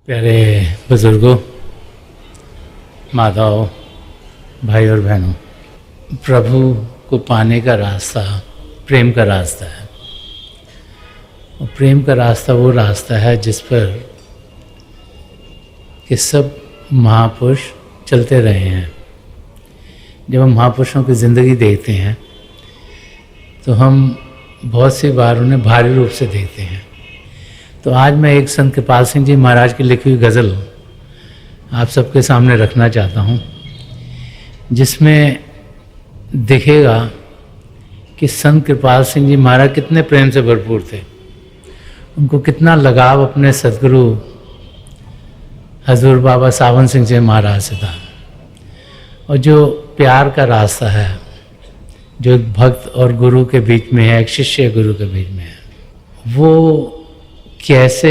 प्यारे बुजुर्गों, माताओं, भाई और बहनों, प्रभु को पाने का रास्ता प्रेम का रास्ता है। और प्रेम का रास्ता वो रास्ता है जिस पर कि सब महापुरुष चलते रहे हैं। जब हम महापुरुषों की ज़िंदगी देखते हैं तो हम बहुत सी बार उन्हें भारी रूप से देखते हैं। तो आज मैं एक संत कृपाल सिंह जी महाराज की लिखी हुई गज़ल आप सबके सामने रखना चाहता हूँ, जिसमें दिखेगा कि संत कृपाल सिंह जी महाराज कितने प्रेम से भरपूर थे। उनको कितना लगाव अपने सदगुरु हजूर बाबा सावन सिंह जी महाराज से था। और जो प्यार का रास्ता है जो एक भक्त और गुरु के बीच में है, एक शिष्य गुरु के बीच में है, वो कैसे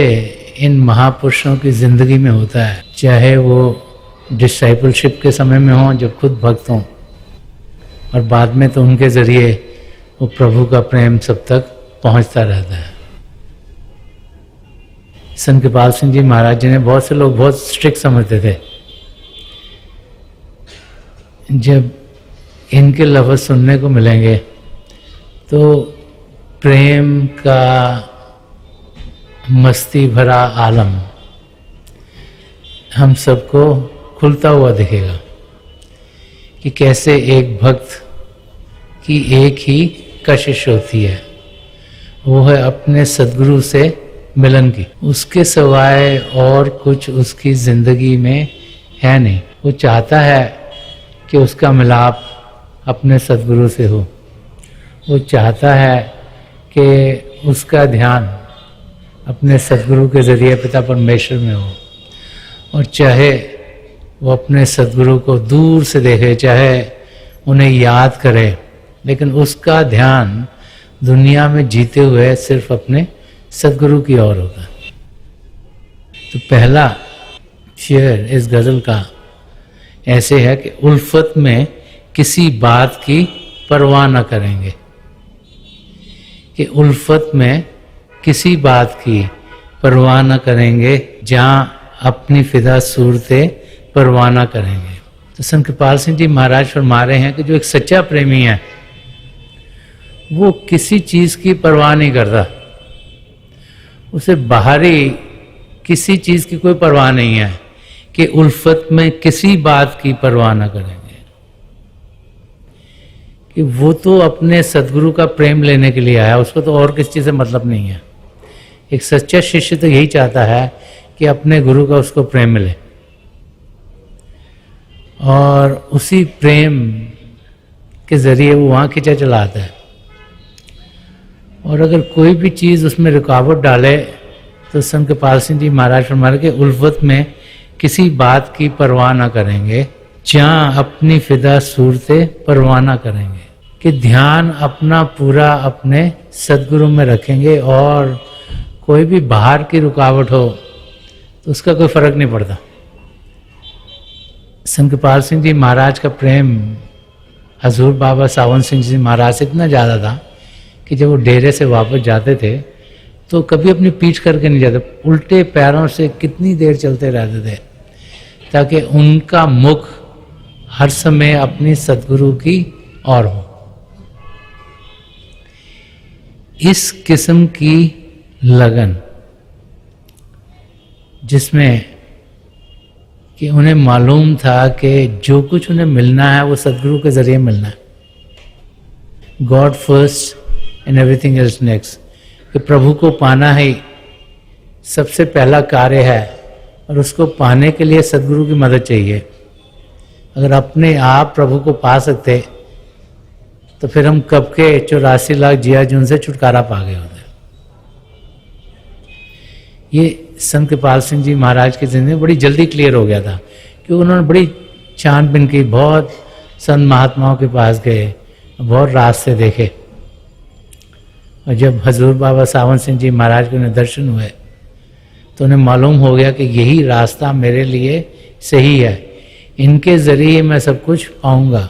इन महापुरुषों की ज़िंदगी में होता है, चाहे वो डिसाइपलशिप के समय में हों जब खुद भक्त हों, और बाद में तो उनके ज़रिए वो प्रभु का प्रेम सब तक पहुंचता रहता है। संत कृपाल सिंह जी महाराज जी ने बहुत से लोग बहुत स्ट्रिक्ट समझते थे। जब इनके लफ्ज़ सुनने को मिलेंगे तो प्रेम का मस्ती भरा आलम हम सबको खुलता हुआ दिखेगा कि कैसे एक भक्त की एक ही कशिश होती है, वो है अपने सद्गुरु से मिलन की। उसके सिवाय और कुछ उसकी ज़िंदगी में है नहीं। वो चाहता है कि उसका मिलाप अपने सद्गुरु से हो। वो चाहता है कि उसका ध्यान अपने सद्गुरु के ज़रिए पिता परमेश्वर में हो। और चाहे वो अपने सद्गुरु को दूर से देखे, चाहे उन्हें याद करे, लेकिन उसका ध्यान दुनिया में जीते हुए सिर्फ अपने सद्गुरु की ओर होगा। तो पहला शेर इस गज़ल का ऐसे है कि उल्फत में किसी बात की परवाह न करेंगे, कि उल्फत में किसी बात की परवाह न करेंगे, जहाँ अपनी फिदा सूरतें परवाह न करेंगे। तो संत कृपाल सिंह जी महाराज फरमा रहे हैं कि जो एक सच्चा प्रेमी है वो किसी चीज़ की परवाह नहीं करता। उसे बाहरी किसी चीज़ की कोई परवाह नहीं है, कि उल्फत में किसी बात की परवाह न करेंगे, कि वो तो अपने सद्गुरु का प्रेम लेने के लिए आया, उसको तो और किसी चीज़ से मतलब नहीं है। एक सच्चा शिष्य तो यही चाहता है कि अपने गुरु का उसको प्रेम मिले, और उसी प्रेम के ज़रिए वो वहाँ खींचा चला आता है। और अगर कोई भी चीज़ उसमें रुकावट डाले तो संत कृपाल सिंह जी महाराज फरमा रहे कि उल्फत में किसी बात की परवाह ना करेंगे, जहाँ अपनी फिदा सूरतें परवाह ना करेंगे, कि ध्यान अपना पूरा अपने सद्गुरु में रखेंगे। और कोई भी बाहर की रुकावट हो तो उसका कोई फर्क नहीं पड़ता। संत कृपाल सिंह जी महाराज का प्रेम हजूर बाबा सावन सिंह जी महाराज से इतना ज़्यादा था कि जब वो डेरे से वापस जाते थे तो कभी अपनी पीठ करके नहीं जाते, उल्टे पैरों से कितनी देर चलते रहते थे, ताकि उनका मुख हर समय अपनी सद्गुरु की ओर हो। इस किस्म की लगन जिसमें कि उन्हें मालूम था कि जो कुछ उन्हें मिलना है वो सद्गुरु के ज़रिए मिलना है, God first and everything else next, कि प्रभु को पाना ही सबसे पहला कार्य है, और उसको पाने के लिए सद्गुरु की मदद चाहिए। अगर अपने आप प्रभु को पा सकते तो फिर हम कब के 84 लाख जिया जुन से छुटकारा पा गए होते। ये संत कृपाल सिंह जी महाराज की जिंदगी बड़ी जल्दी क्लियर हो गया था, क्योंकि उन्होंने बड़ी छानबीन की, बहुत संत महात्माओं के पास गए, बहुत रास्ते देखे। और जब हजूर बाबा सावन सिंह जी महाराज के उन्हें दर्शन हुए तो उन्हें मालूम हो गया कि यही रास्ता मेरे लिए सही है, इनके ज़रिए मैं सब कुछ पाऊंगा।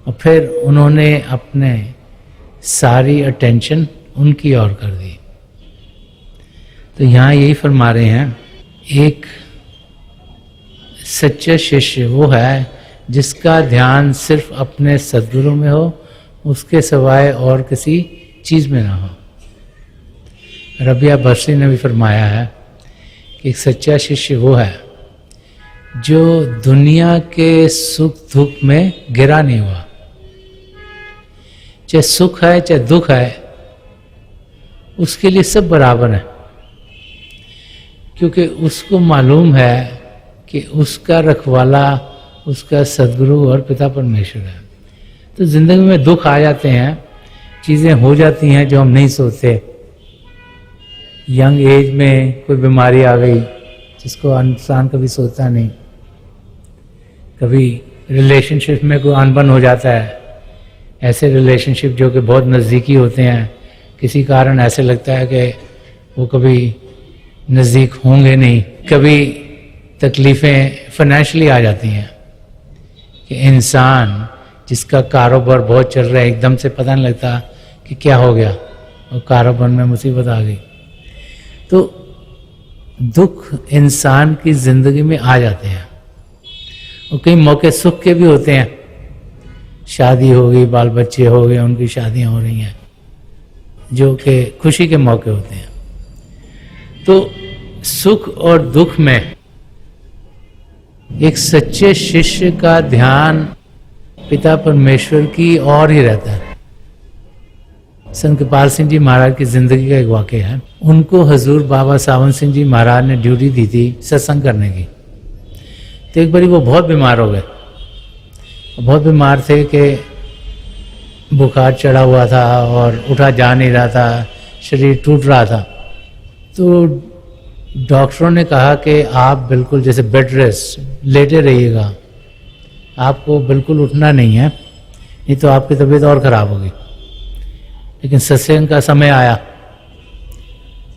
और फिर उन्होंने अपने सारी अटेंशन उनकी ओर कर दी। तो यहाँ यही फरमा रहे हैं एक सच्चा शिष्य वो है जिसका ध्यान सिर्फ अपने सद्गुरु में हो, उसके सिवाय और किसी चीज़ में ना हो। रबिया बर्सी ने भी फरमाया है कि एक सच्चा शिष्य वो है जो दुनिया के सुख दुख में गिरा नहीं हुआ। चाहे सुख है चाहे दुख है, उसके लिए सब बराबर है, क्योंकि उसको मालूम है कि उसका रखवाला उसका सद्गुरु और पिता परमेश्वर है। तो जिंदगी में दुख आ जाते हैं, चीज़ें हो जाती हैं जो हम नहीं सोचते। यंग एज में कोई बीमारी आ गई जिसको इंसान कभी सोचता नहीं, कभी रिलेशनशिप में कोई अनबन हो जाता है, ऐसे रिलेशनशिप जो कि बहुत नज़दीकी होते हैं, किसी कारण ऐसे लगता है कि वो कभी नज़दीक होंगे नहीं। कभी तकलीफ़ें फाइनेंशियली आ जाती हैं कि इंसान जिसका कारोबार बहुत चल रहा है, एकदम से पता नहीं लगता कि क्या हो गया और कारोबार में मुसीबत आ गई। तो दुख इंसान की ज़िंदगी में आ जाते हैं और कई मौके सुख के भी होते हैं। शादी हो गई, बाल बच्चे हो गए, उनकी शादियां हो रही हैं, जो कि खुशी के मौके होते हैं। तो सुख और दुख में एक सच्चे शिष्य का ध्यान पिता परमेश्वर की ओर ही रहता है। संत कृपाल सिंह जी महाराज की जिंदगी का एक वाक़या है। उनको हजूर बाबा सावन सिंह जी महाराज ने ड्यूटी दी थी सत्संग करने की। तो एक बारी वो बहुत बीमार हो गए, बहुत बीमार थे कि बुखार चढ़ा हुआ था और उठा जा नहीं रहा था, शरीर टूट रहा था। तो डॉक्टरों ने कहा कि आप बिल्कुल जैसे बेड रेस्ट लेटे रहिएगा, आपको बिल्कुल उठना नहीं है, नहीं तो आपकी तबीयत और ख़राब होगी। लेकिन सत्संग का समय आया।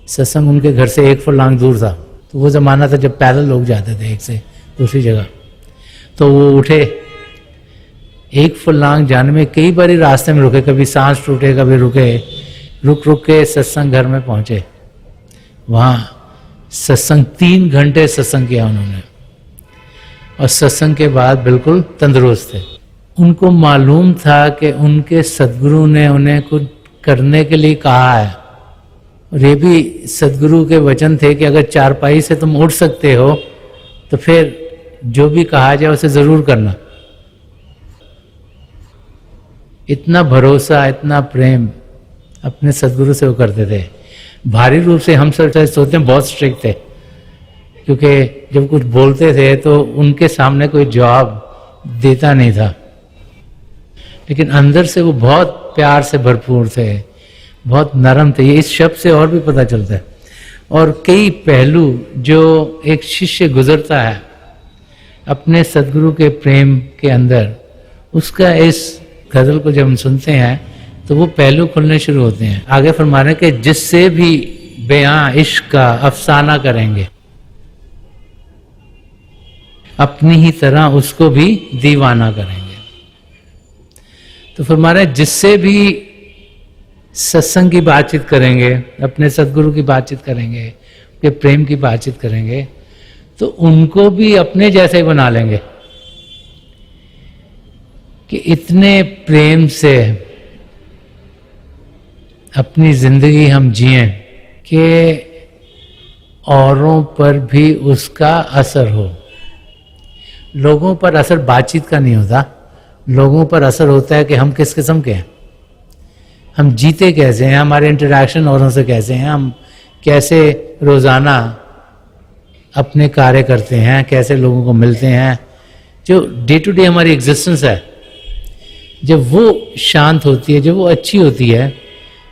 सत्संग उनके घर से 1 फुर्लांग दूर था। तो वो ज़माना था जब पैदल लोग जाते थे एक से दूसरी जगह। तो वो उठे, 1 फुर्लांग जाने में कई बार रास्ते में रुके, कभी सांस टूटे कभी रुके, रुक रुक के सत्संग घर में पहुँचे। वहाँ सत्संग 3 घंटे सत्संग किया उन्होंने और सत्संग के बाद बिल्कुल तंदुरुस्त थे। उनको मालूम था कि उनके सद्गुरु ने उन्हें कुछ करने के लिए कहा है, और ये भी सद्गुरु के वचन थे कि अगर चारपाई से तुम उठ सकते हो तो फिर जो भी कहा जाए उसे ज़रूर करना। इतना भरोसा, इतना प्रेम अपने सद्गुरु से वो करते थे। भारी रूप से हम सब सोचते हैं बहुत स्ट्रिक्ट थे, क्योंकि जब कुछ बोलते थे तो उनके सामने कोई जवाब देता नहीं था, लेकिन अंदर से वो बहुत प्यार से भरपूर थे, बहुत नरम थे। ये इस शब्द से और भी पता चलता है। और कई पहलू जो एक शिष्य गुजरता है अपने सद्गुरु के प्रेम के अंदर, उसका इस गज़ल को जब हम सुनते हैं तो वो पहलू खुलने शुरू होते हैं। आगे फरमा रहे हैं कि जिससे भी बयां इश्क का अफसाना करेंगे, अपनी ही तरह उसको भी दीवाना करेंगे। तो फरमा रहे हैं जिससे भी सत्संग की बातचीत करेंगे, अपने सद्गुरु की बातचीत करेंगे, उनके प्रेम की बातचीत करेंगे, तो उनको भी अपने जैसे ही बना लेंगे। कि इतने प्रेम से अपनी जिंदगी हम जिएं कि औरों पर भी उसका असर हो। लोगों पर असर बातचीत का नहीं होता, लोगों पर असर होता है कि हम किस किस्म के हैं, हम जीते कैसे हैं, हमारे इंटरेक्शन औरों से कैसे हैं, हम कैसे रोज़ाना अपने कार्य करते हैं, कैसे लोगों को मिलते हैं। जो डे टू डे हमारी एग्जिस्टेंस है, जब वो शांत होती है, जब वो अच्छी होती है,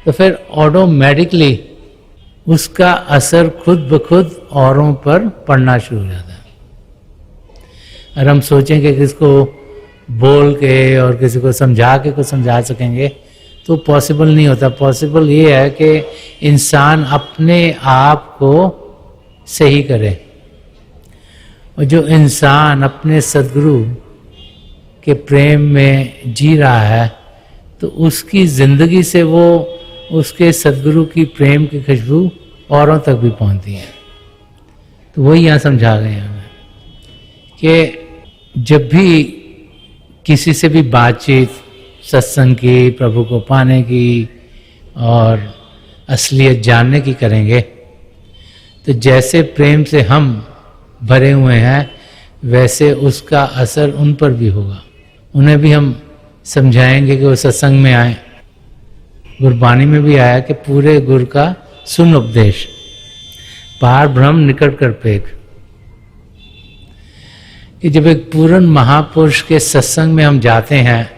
तो फिर ऑटोमेटिकली उसका असर खुद ब खुद औरों पर पड़ना शुरू हो जाता है। अगर हम सोचें कि किसको बोल के और किसी को समझा के कुछ समझा सकेंगे तो पॉसिबल नहीं होता। पॉसिबल ये है कि इंसान अपने आप को सही करे, और जो इंसान अपने सद्गुरु के प्रेम में जी रहा है तो उसकी ज़िंदगी से वो उसके सद्गुरु की प्रेम की खुशबू औरों तक भी पहुंचती है। तो वही यहाँ समझा गए हैं हमें कि जब भी किसी से भी बातचीत सत्संग की, प्रभु को पाने की और असलियत जानने की करेंगे, तो जैसे प्रेम से हम भरे हुए हैं वैसे उसका असर उन पर भी होगा। उन्हें भी हम समझाएंगे कि वो सत्संग में आए। गुरबाणी में भी आया कि पूरे गुरु का सुन उपदेश, पार ब्रह्म निकट कर पेख। कि जब एक पूर्ण महापुरुष के सत्संग में हम जाते हैं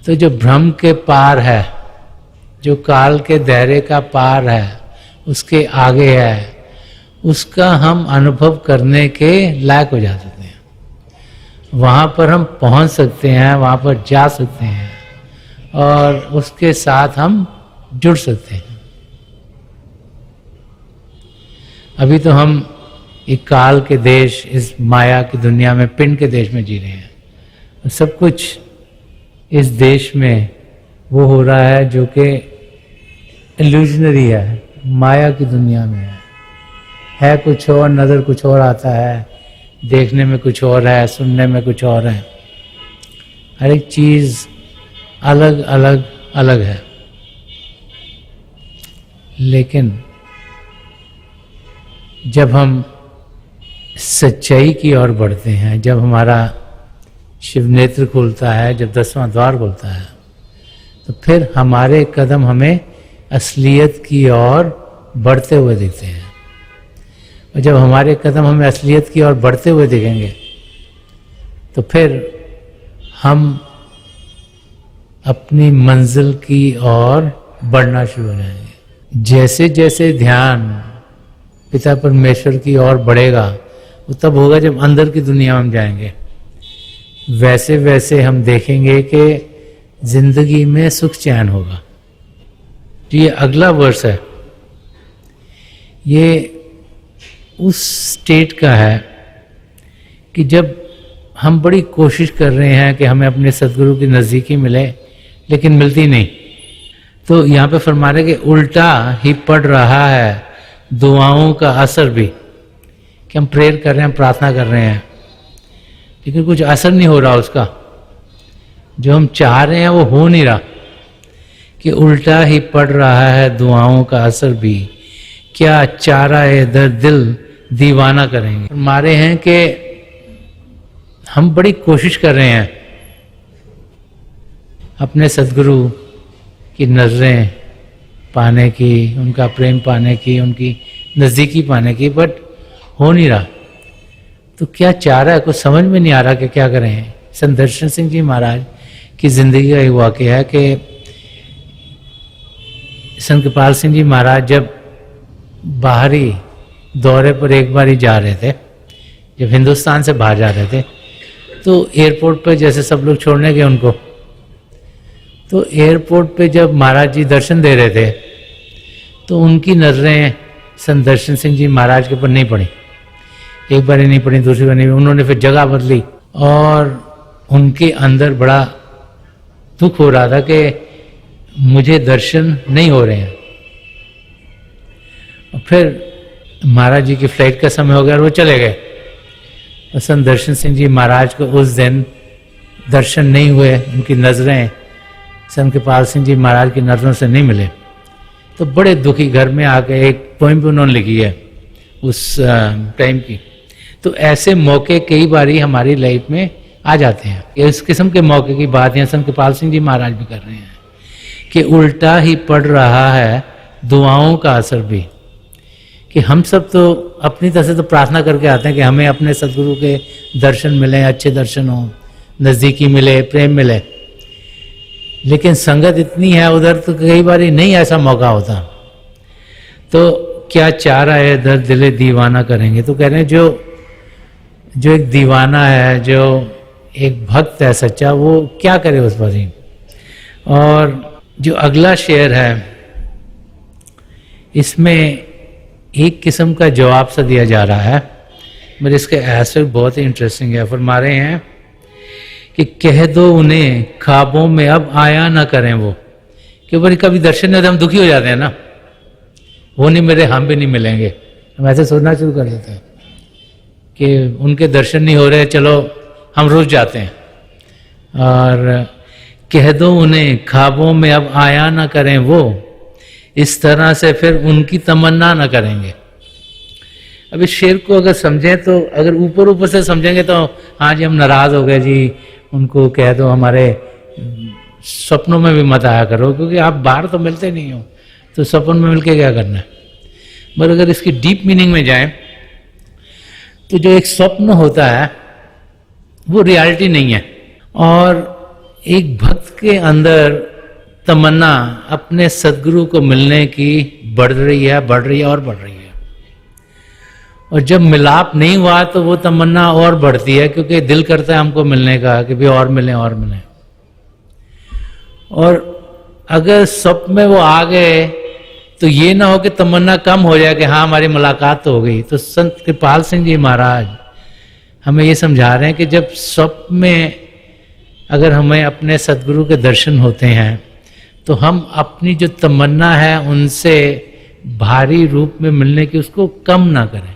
तो जो भ्रम के पार है, जो काल के दायरे का पार है, उसके आगे है, उसका हम अनुभव करने के लायक हो जा सकते हैं। वहाँ पर हम पहुँच सकते हैं, वहाँ पर जा सकते हैं और उसके साथ हम जुड़ सकते हैं। अभी तो हम एक काल के देश, इस माया की दुनिया में, पिंड के देश में जी रहे हैं। सब कुछ इस देश में वो हो रहा है जो कि इल्यूजनरी है, माया की दुनिया में है कुछ और, नज़र कुछ और आता है, देखने में कुछ और है, सुनने में कुछ और है। हर एक चीज़ अलग अलग अलग है। लेकिन जब हम सच्चाई की ओर बढ़ते हैं, जब हमारा शिव नेत्र खुलता है, जब 10वां द्वार खुलता है, तो फिर हमारे कदम हमें असलियत की ओर बढ़ते हुए दिखते हैं। और जब हमारे कदम हमें असलियत की ओर बढ़ते हुए दिखेंगे तो फिर हम अपनी मंजिल की ओर बढ़ना शुरू हो जाएंगे। जैसे जैसे ध्यान पिता परमेश्वर की ओर बढ़ेगा, वो तब होगा जब अंदर की दुनिया में हम जाएंगे। वैसे वैसे हम देखेंगे कि जिंदगी में सुख चैन होगा। ये अगला वर्ष है, ये उस स्टेट का है कि जब हम बड़ी कोशिश कर रहे हैं कि हमें अपने सद्गुरु की नज़दीकी मिले, लेकिन मिलती नहीं। तो यहाँ पे फरमा रहे कि उल्टा ही पड़ रहा है दुआओं का असर भी, कि हम प्रेयर कर रहे हैं, प्रार्थना कर रहे हैं, लेकिन कुछ असर नहीं हो रहा उसका। जो हम चाह रहे हैं वो हो नहीं रहा। कि उल्टा ही पड़ रहा है दुआओं का असर भी, क्या चारा है दर दिल दीवाना करेंगे। मारे हैं कि हम बड़ी कोशिश कर रहे हैं अपने सद्गुरु की नजरें पाने की, उनका प्रेम पाने की, उनकी नज़दीकी पाने की, बट हो नहीं रहा। तो क्या चाह रहा है, कुछ समझ में नहीं आ रहा कि क्या करें। संत दर्शन सिंह जी महाराज की जिंदगी का एक वाक़या है कि संत कृपाल सिंह जी महाराज जब बाहरी दौरे पर एक बार ही जा रहे थे, जब हिंदुस्तान से बाहर जा रहे थे, तो एयरपोर्ट पर जैसे सब लोग छोड़ने गए उनको, तो एयरपोर्ट पे जब महाराज जी दर्शन दे रहे थे तो उनकी नज़रें संत दर्शन सिंह जी महाराज के ऊपर नहीं पड़ी। एक बार ही नहीं पड़ी, दूसरी बार नहीं, उन्होंने फिर जगह बदली और उनके अंदर बड़ा दुख हो रहा था कि मुझे दर्शन नहीं हो रहे हैं। और फिर महाराज जी की फ्लाइट का समय हो गया और वो चले गए। और संत दर्शन सिंह जी महाराज को उस दिन दर्शन नहीं हुए, उनकी नज़रें संत कृपाल सिंह जी महाराज की नज़रों से नहीं मिले। तो बड़े दुखी घर में आके एक पोइम भी उन्होंने लिखी है उस टाइम की। तो ऐसे मौके कई बारी हमारी लाइफ में आ जाते हैं। इस किस्म के मौके की बात यहाँ संत कृपाल सिंह जी महाराज भी कर रहे हैं कि उल्टा ही पड़ रहा है दुआओं का असर भी। कि हम सब तो अपनी तरफ से तो प्रार्थना करके आते हैं कि हमें अपने सद्गुरु के दर्शन मिले, अच्छे दर्शन हो, नज़दीकी मिले, प्रेम मिले, लेकिन संगत इतनी है उधर तो कई बार नहीं ऐसा मौका होता। तो क्या चाह रहा है दर दिले दीवाना करेंगे। तो कह रहे हैं जो एक दीवाना है, जो एक भक्त है सच्चा, वो क्या करे उस पर ही। और जो अगला शेर है इसमें एक किस्म का जवाब सा दिया जा रहा है, मगर इसके एस्पेक्ट बहुत ही इंटरेस्टिंग है। फरमा रहे हैं कि कह दो उन्हें ख्वाबों में अब आया ना करें वो। कि भाई कभी दर्शन नहीं होते हम दुखी हो जाते हैं ना, वो नहीं मिले हम भी नहीं मिलेंगे, हम ऐसे सोचना शुरू कर देते हैं कि उनके दर्शन नहीं हो रहे, चलो हम रुक जाते हैं। और कह दो उन्हें ख्वाबों में अब आया ना करें वो, इस तरह से फिर उनकी तमन्ना ना करेंगे। अब इस शेर को अगर समझें तो, अगर ऊपर ऊपर से समझेंगे तो हाँ जी हम नाराज हो गए जी, उनको कह दो हमारे सपनों में भी मत आया करो, क्योंकि आप बाहर तो मिलते नहीं हो, तो सपन में मिलके क्या करना है। मगर अगर इसकी डीप मीनिंग में जाएं तो जो एक स्वप्न होता है वो रियलिटी नहीं है, और एक भक्त के अंदर तमन्ना अपने सद्गुरु को मिलने की बढ़ रही है और बढ़ रही है। और जब मिलाप नहीं हुआ तो वो तमन्ना और बढ़ती है, क्योंकि दिल करता है हमको मिलने का कि भी और मिलें और मिलें। और अगर स्वप्न में वो आ गए तो ये ना हो कि तमन्ना कम हो जाए कि हाँ हमारी मुलाकात तो हो गई। तो संत कृपाल सिंह जी महाराज हमें ये समझा रहे हैं कि जब स्वप्न में अगर हमें अपने सद्गुरु के दर्शन होते हैं तो हम अपनी जो तमन्ना है उनसे भारी रूप में मिलने की उसको कम ना करें,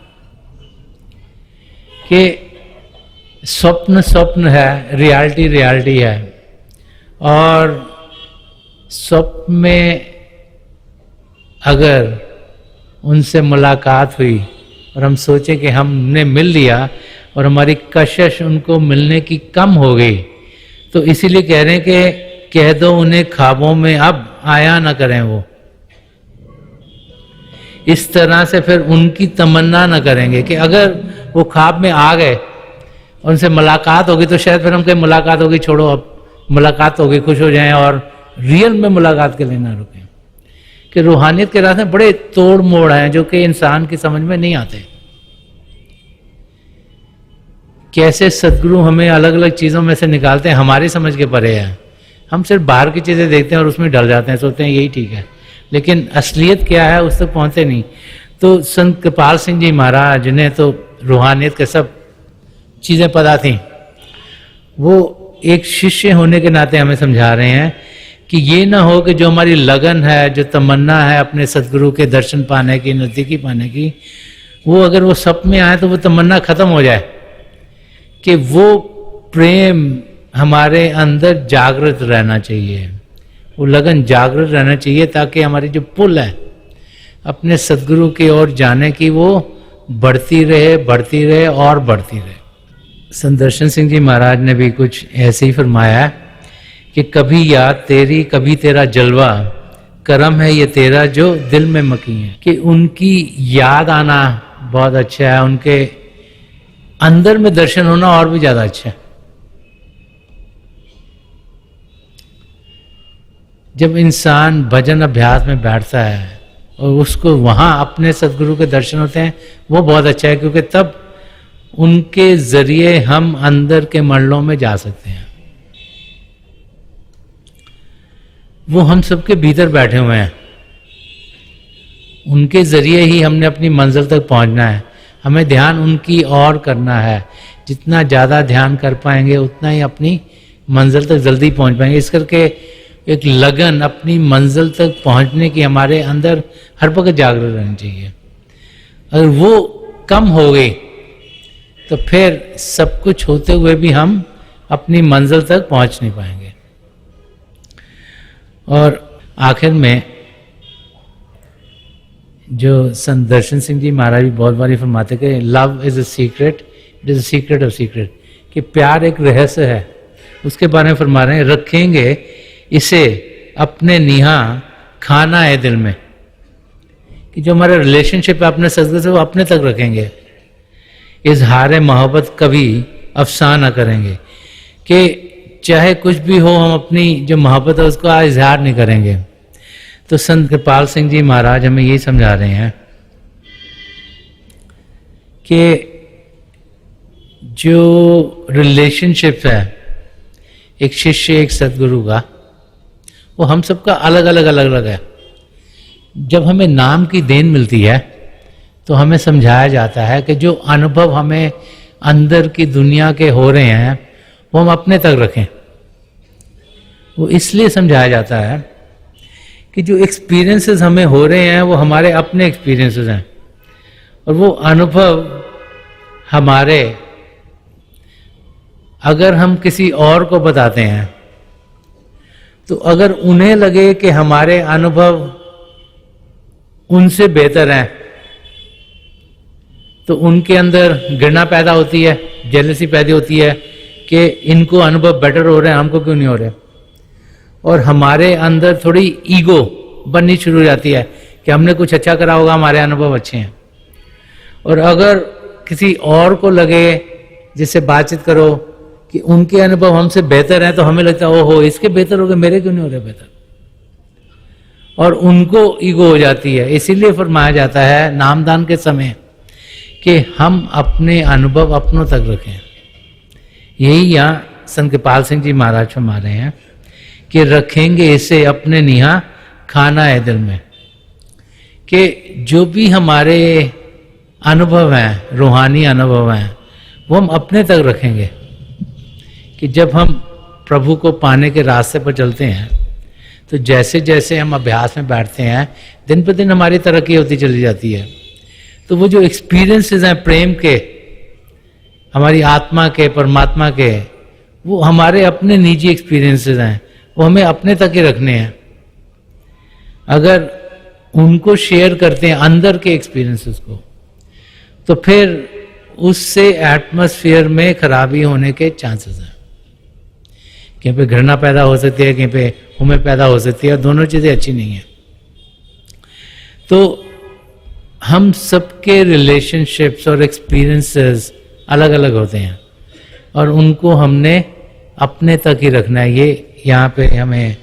कि स्वप्न स्वप्न है, रियलिटी रियलिटी है। और स्वप्न में अगर उनसे मुलाकात हुई और हम सोचे कि हमने मिल लिया और हमारी कशिश उनको मिलने की कम हो गई, तो इसीलिए कह रहे हैं कि कह दो उन्हें ख्वाबों में अब आया ना करें वो, इस तरह से फिर उनकी तमन्ना ना करेंगे। कि अगर वो ख्वाब में आ गए और उनसे मुलाकात होगी तो शायद फिर हम कहें मुलाकात होगी, छोड़ो अब मुलाकात होगी, खुश हो जाएं और रियल में मुलाकात के लिए ना रुकें। कि रूहानियत के रास्ते बड़े तोड़ मोड़ हैं जो कि इंसान की समझ में नहीं आते। कैसे सद्गुरु हमें अलग अलग चीज़ों में से निकालते हैं, हमारी समझ के परे है। हम सिर्फ बाहर की चीज़ें देखते हैं और उसमें डल जाते हैं, सोचते हैं यही ठीक है, लेकिन असलियत क्या है उस तक पहुँचते नहीं। तो संत कृपाल सिंह जी महाराज जिन्हें तो रूहानियत के सब चीज़ें पता थी, वो एक शिष्य होने के नाते हमें समझा रहे हैं कि ये ना हो कि जो हमारी लगन है, जो तमन्ना है अपने सद्गुरु के दर्शन पाने की, नज़दीकी पाने की, वो अगर वो सपने में आए तो वो तमन्ना खत्म हो जाए। कि वो प्रेम हमारे अंदर जागृत रहना चाहिए, वो लगन जागृत रहना चाहिए, ताकि हमारी जो पुल है अपने सद्गुरु की ओर जाने की वो बढ़ती रहे और बढ़ती रहे। संत दर्शन सिंह जी महाराज ने भी कुछ ऐसे ही फरमाया कि कभी याद तेरी कभी तेरा जलवा, करम है ये तेरा जो दिल में मकी है। कि उनकी याद आना बहुत अच्छा है, उनके अंदर में दर्शन होना और भी ज्यादा अच्छा है। जब इंसान भजन अभ्यास में बैठता है और उसको वहां अपने सद्गुरु के दर्शन होते हैं, वो बहुत अच्छा है, क्योंकि तब उनके जरिए हम अंदर के मंडलों में जा सकते हैं। वो हम सबके भीतर बैठे हुए हैं, उनके जरिए ही हमने अपनी मंजिल तक पहुंचना है। हमें ध्यान उनकी ओर करना है, जितना ज़्यादा ध्यान कर पाएंगे उतना ही अपनी मंजिल तक जल्दी पहुंच पाएंगे। इस करके एक लगन अपनी मंजिल तक पहुंचने की हमारे अंदर हर वक्त जागरूक रहनी चाहिए। अगर वो कम हो गई तो फिर सब कुछ होते हुए भी हम अपनी मंजिल तक पहुंच नहीं पाएंगे। और आखिर में जो संत दर्शन सिंह जी महाराज भी बहुत बारी फरमाते कि love is a secret, it is a secret of secret, कि प्यार एक रहस्य है। उसके बारे में फरमा रहे हैं, रखेंगे इसे अपने निहा खाना है दिल में। कि जो हमारा रिलेशनशिप है अपने सदगुरु से वो अपने तक रखेंगे, इजहार मोहब्बत कभी अफसाना करेंगे। कि चाहे कुछ भी हो हम अपनी जो मोहब्बत है उसका इजहार नहीं करेंगे। तो संत कृपाल सिंह जी महाराज हमें ये समझा रहे हैं कि जो रिलेशनशिप है एक शिष्य एक सदगुरु का, वो हम सबका अलग अलग है। जब हमें नाम की देन मिलती है तो हमें समझाया जाता है कि जो अनुभव हमें अंदर की दुनिया के हो रहे हैं वो हम अपने तक रखें। वो इसलिए समझाया जाता है कि जो एक्सपीरियंसेस हमें हो रहे हैं वो हमारे अपने एक्सपीरियंसेस हैं, और वो अनुभव हमारे, अगर हम किसी और को बताते हैं तो अगर उन्हें लगे कि हमारे अनुभव उनसे बेहतर हैं तो उनके अंदर घृणा पैदा होती है, जेलसी पैदा होती है कि इनको अनुभव बेटर हो रहे हैं, हमको क्यों नहीं हो रहे। और हमारे अंदर थोड़ी ईगो बननी शुरू हो जाती है कि हमने कुछ अच्छा करा होगा, हमारे अनुभव अच्छे हैं। और अगर किसी और को लगे जिससे बातचीत करो कि उनके अनुभव हमसे बेहतर हैं तो हमें लगता है ओहो इसके बेहतर हो गए, मेरे क्यों नहीं हो रहे बेहतर, और उनको ईगो हो जाती है। इसीलिए फरमाया जाता है नामदान के समय कि हम अपने अनुभव अपनों तक रखें। यही यहाँ संत कृपाल सिंह जी महाराज फरमा रहे हैं कि रखेंगे इसे अपने निहा खाना है दिल में, कि जो भी हमारे अनुभव हैं, रूहानी अनुभव हैं, वो हम अपने तक रखेंगे। कि जब हम प्रभु को पाने के रास्ते पर चलते हैं तो जैसे जैसे हम अभ्यास में बैठते हैं दिन पर दिन हमारी तरक्की होती चली जाती है। तो वो जो एक्सपीरियंसेस हैं प्रेम के, हमारी आत्मा के, परमात्मा के, वो हमारे अपने निजी एक्सपीरियंसेस हैं, वो हमें अपने तक ही रखने हैं। अगर उनको शेयर करते हैं अंदर के एक्सपीरियंसेस को, तो फिर उससे एटमॉस्फेयर में खराबी होने के चांसेस हैं। कहीं पे घृणा पैदा हो सकती है, कहीं पे उम्मीद पैदा हो सकती है, और दोनों चीज़ें अच्छी नहीं हैं। तो हम सबके रिलेशनशिप्स और एक्सपीरियंसेस अलग अलग होते हैं और उनको हमने अपने तक ही रखना है। ये यहाँ पे हमें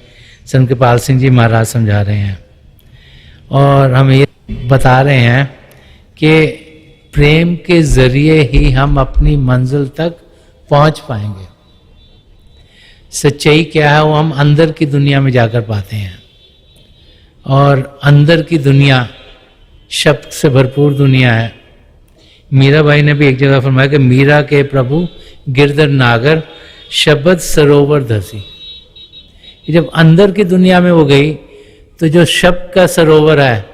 संत कृपाल सिंह जी महाराज समझा रहे हैं और हमें ये बता रहे हैं कि प्रेम के जरिए ही हम अपनी मंजिल तक पहुंच पाएंगे। सच्चाई क्या है वो हम अंदर की दुनिया में जाकर पाते हैं, और अंदर की दुनिया शब्द से भरपूर दुनिया है। मीरा बाई ने भी एक जगह फरमाया कि मीरा के प्रभु गिरधर नागर शब्द सरोवर धसी। जब अंदर की दुनिया में वो गई तो जो शब्द का सरोवर है,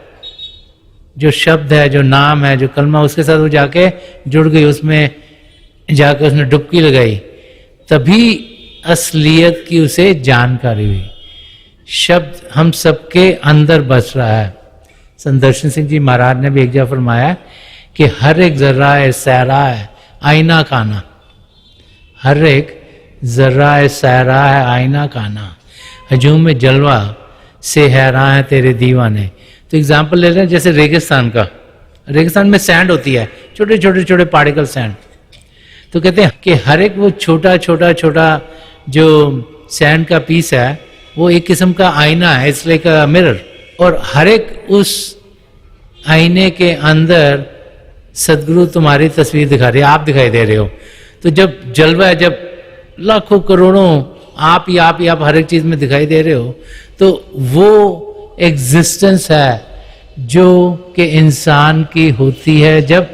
जो शब्द है, जो नाम है, जो कलमा, उसके साथ वो जाके जुड़ गई, उसमें जाकर उसने डुबकी लगाई, तभी असलियत की उसे जानकारी हुई। शब्द हम सबके अंदर बस रहा है। संत दर्शन सिंह जी महाराज ने भी एक जगह फरमाया कि हर एक जर्रा है सहरा है आईना खाना, हर एक जर्रा है सहरा है आईना खाना, हजूम में जलवा से हैरान है तेरे दीवाने। तो एग्जाम्पल ले रहे हैं जैसे रेगिस्तान का, रेगिस्तान में सैंड होती है, छोटे छोटे छोटे पार्टिकल सैंड। तो कहते हैं कि हर एक वो छोटा छोटा छोटा जो सैंड का पीस है वो एक किस्म का आईना है, इट्स लाइक अ मिरर, और हर एक उस आईने के अंदर सदगुरु तुम्हारी तस्वीर दिखा रही है, आप दिखाई दे रहे हो। तो जब जलवा है, जब लाखों करोड़ों आप ही हर एक चीज में दिखाई दे रहे हो, तो वो एग्जिस्टेंस है जो कि इंसान की होती है जब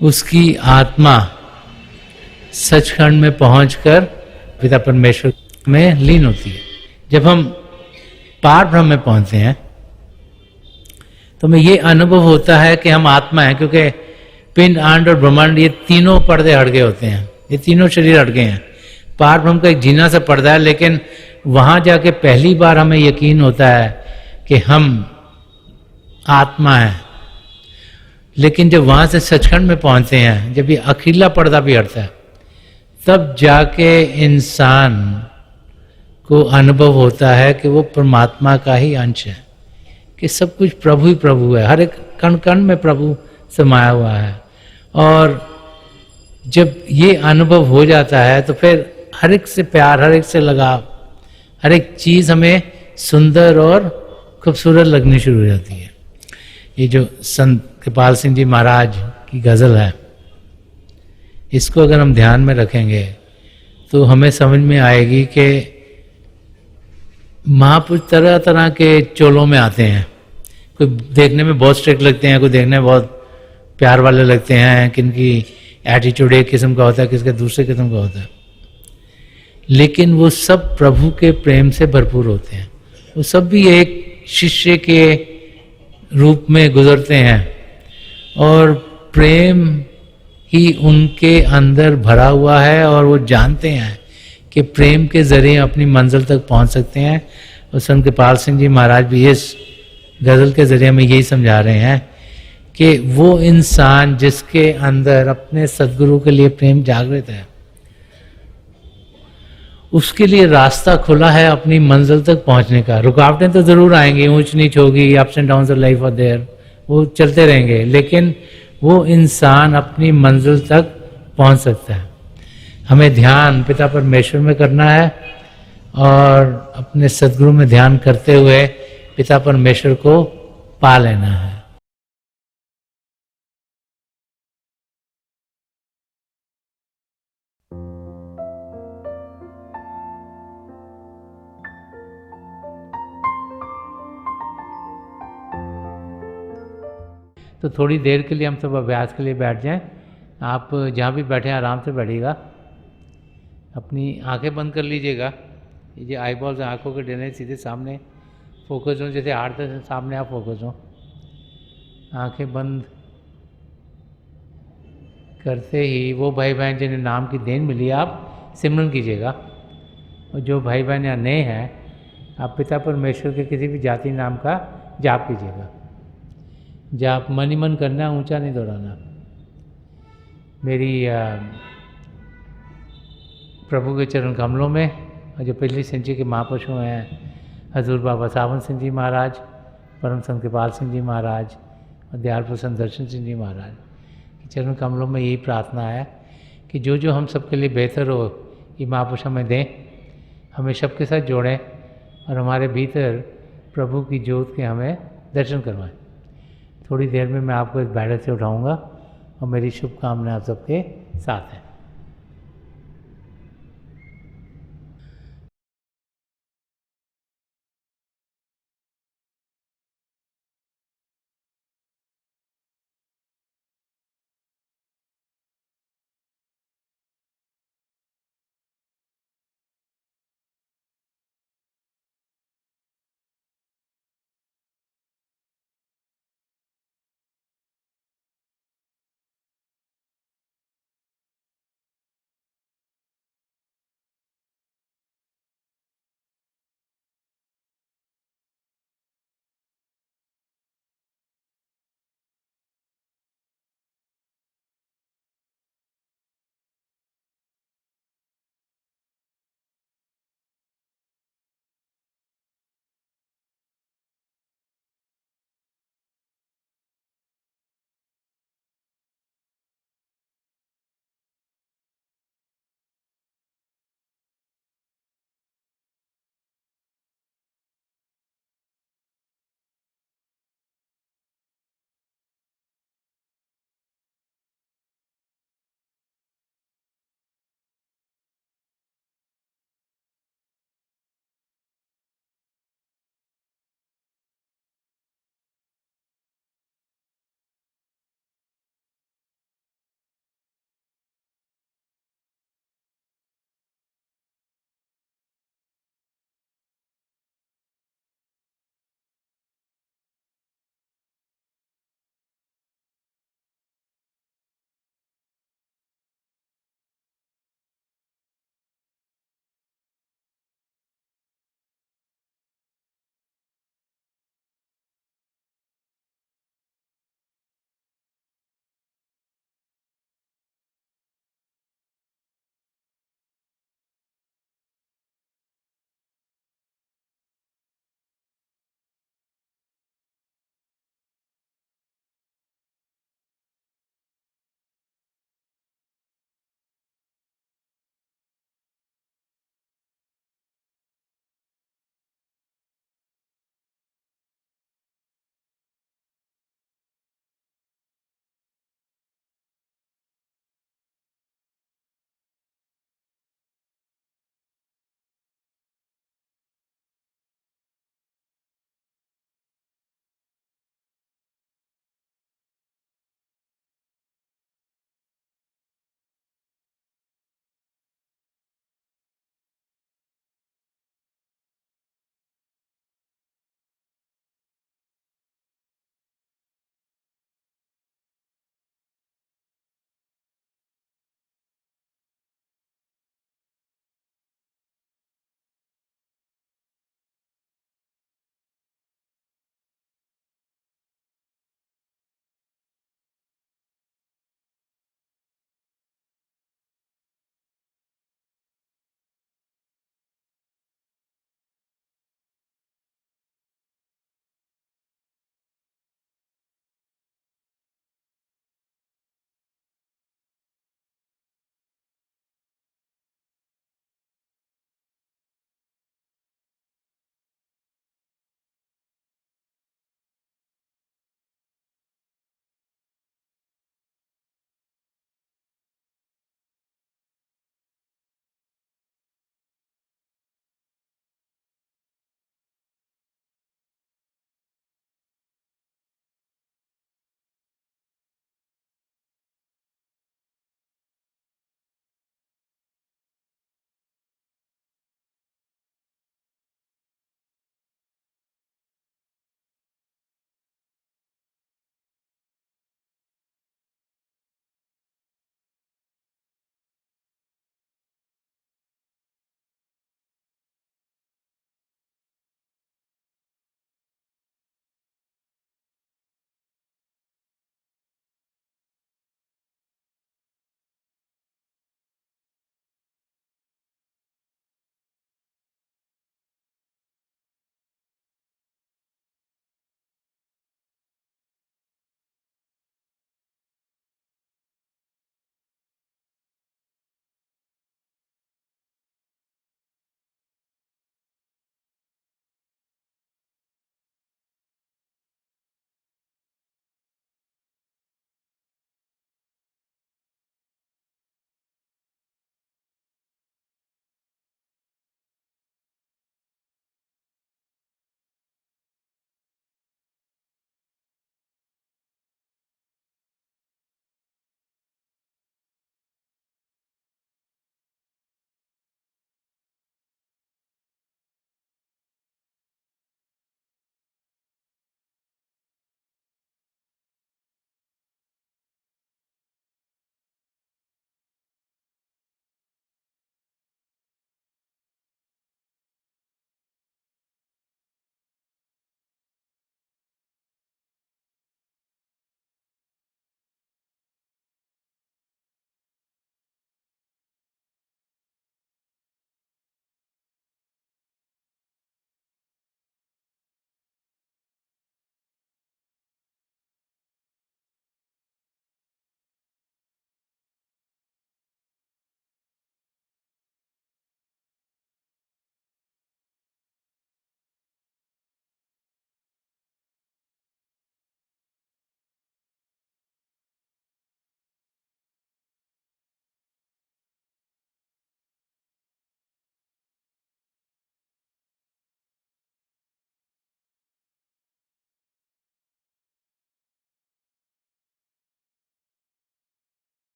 उसकी आत्मा सचखंड में पहुंचकर पिता परमेश्वर में लीन होती है। जब हम पार ब्रह्म में पहुंचते हैं तो हमें ये अनुभव होता है कि हम आत्मा हैं, क्योंकि पिंड, अंड और ब्रह्मांड ये तीनों पर्दे हट गए होते हैं, ये तीनों शरीर हट गए हैं। पार ब्रह्म का एक जीना सा पर्दा है, लेकिन वहां जाके पहली बार हमें यकीन होता है कि हम आत्मा हैं। लेकिन जब वहां से सचखंड में पहुंचते हैं, जब ये अकेला पर्दा भी हटता है, तब जाके इंसान को अनुभव होता है कि वो परमात्मा का ही अंश है, कि सब कुछ प्रभु ही प्रभु है, हर एक कण कण में प्रभु समाया हुआ है। और जब ये अनुभव हो जाता है तो फिर हर एक से प्यार, हर एक से लगाव, हर एक चीज हमें सुंदर और खूबसूरत लगनी शुरू हो जाती है। ये जो संत कृपाल सिंह जी महाराज की गजल है, इसको अगर हम ध्यान में रखेंगे तो हमें समझ में आएगी कि महापुरुष तरह तरह के चोलों में आते हैं। कोई देखने में बहुत स्ट्रिक्ट लगते हैं, कोई देखने में बहुत प्यार वाले लगते हैं, किनकी एटीट्यूड एक किस्म का होता है, किसका दूसरे किस्म का होता है, लेकिन वो सब प्रभु के प्रेम से भरपूर होते हैं। वो सब भी एक शिष्य के रूप में गुजरते हैं और प्रेम ही उनके अंदर भरा हुआ है और वो जानते हैं कि प्रेम के जरिए अपनी मंजिल तक पहुंच सकते हैं। और संत कृपाल सिंह जी महाराज भी इस गज़ल के जरिए हमें यही समझा रहे हैं कि वो इंसान जिसके अंदर अपने सदगुरु के लिए प्रेम जागृत है, उसके लिए रास्ता खुला है अपनी मंजिल तक पहुंचने का। रुकावटें तो ज़रूर आएंगी, ऊंच नीच होगी, ups and downs of life are there, वो चलते रहेंगे, लेकिन वो इंसान अपनी मंजिल तक पहुंच सकता है। हमें ध्यान पिता परमेश्वर में करना है और अपने सदगुरु में ध्यान करते हुए पिता परमेश्वर को पा लेना है। तो थोड़ी देर के लिए हम सब अभ्यास के लिए बैठ जाएं। आप जहाँ भी बैठे हैं आराम से बैठिएगा, अपनी आंखें बंद कर लीजिएगा। ये जो आई बॉल्स आँखों के डरने सीधे सामने फोकस हो, जैसे हार्ट से सामने आप फोकस हो। आंखें बंद करते ही वो भाई बहन जिन्हें नाम की देन मिली आप सिमरन कीजिएगा। और जो भाई बहन यहाँ नए हैं, आप पिता परमेश्वर के किसी भी जाति नाम का जाप कीजिएगा। जाप मन ही मन करना, ऊंचा नहीं दोहराना। मेरी प्रभु के चरण कमलों में, और जो पिछली सेंचुरी के महापुरुष हैं हजूर बाबा सावन सिंह जी महाराज, परम संत कृपाल सिंह जी महाराज और दयाल प्रसन्न दर्शन सिंह जी महाराज के चरण कमलों में यही प्रार्थना है कि जो जो हम सबके लिए बेहतर हो ये महापुरुष हमें दें, हमें सबके साथ जोड़ें और हमारे भीतर प्रभु की ज्योत के हमें दर्शन करवाएं। थोड़ी देर में मैं आपको इस बैठक से उठाऊंगा और मेरी शुभकामनाएं आप सबके साथ हैं।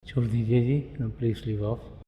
छोड़ दीजिए जी, प्लीज लीव ऑफ।